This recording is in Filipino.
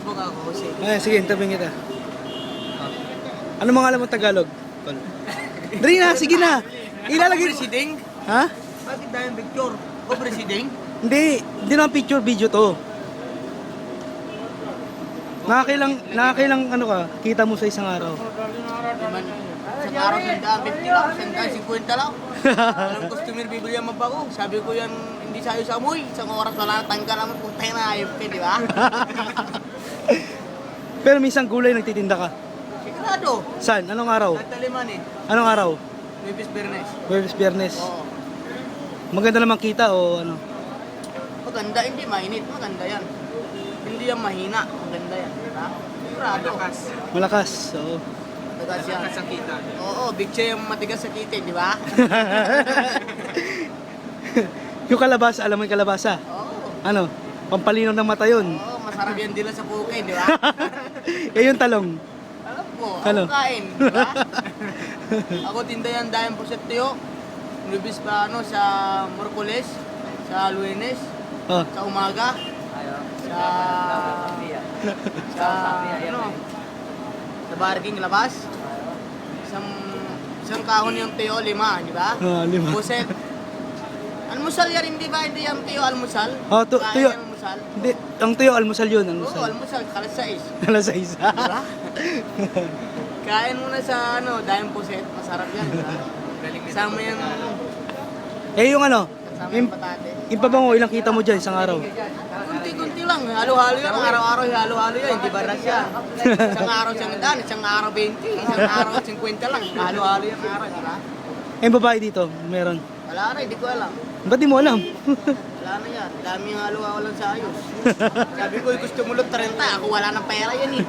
po ako, Jose. Ay, sige, interviewin kita. Ano mga alam mo Tagalog? Tol. Dali na, sige na. Ilalagay. Presiding? Ha? Bakit dahil picture? O presiding? Hindi naman picture, video to. Nakakailang ano ka, kita mo sa isang araw. Naman, isang araw sandaan 50 lang, sandaan 50 lang. Alam customer bibili yan mabago. Sabi ko yan, hindi sayo sa amoy. Isang oras wala na tangka naman, putay na ayop ka, di ba? Pero minsan gulay nagtitinda ka. Sigurado. Saan? Anong araw? Nagtaliman eh. Anong araw? Luis Bernes. Huwebes, Biyernes. Oo. Maganda naman kita o ano? Maganda, hindi mainit. Maganda yan. Hindi yan mahina. Maganda yan. Diba? Sigurado. Malakas. Oo. Matigas yan. Oo, big chair yung matigas sa titi, di ba? Yung kalabasa, alam mo yung kalabasa? Oo. Ano? Pampalinaw ng mata yun. Oo, masarap yan dila sa pukin, di ba? Eh yung talong. Alam ko, Ano? ako kain, di ba? Ako tinda yan dahil po sa tiyo. Nubis pa ano, sa Morcoles, sa Lunes, Oh. sa umaga, sa ano, sa barking labas. Isang kahon yung tiyo, 5, di ba? Ah, 5. Buset. Almusal yan, hindi ba? Hindi yung tiyo almusal? Oh, Kain tuyo. yan almusal? Hindi, ang tuyo, almusal yun. Oo, Almusal. almusal, kalas 6. Alas 6. Diba? Kain muna sa ano, dahil puset, masarap yan, diba? Kasama yan, Eh yung ano, kasama yung, yung patate. yung pabango, ilang kita mo dyan isang araw? Kunti-kunti lang, halo-halo yan, araw-araw halo-halo yan, hindi ba ras yan? Isang araw siyang daan, isang araw 20, isang araw 50 lang, halo-halo yan araw, diba? Eh yung babae dito, meron. Wala na, hindi ko alam. Ba't di mo alam? Wala na yan, dami yung halo-halo lang sa ayos. Sabi ko, gusto mo lang 30, ako wala ng pera yan eh.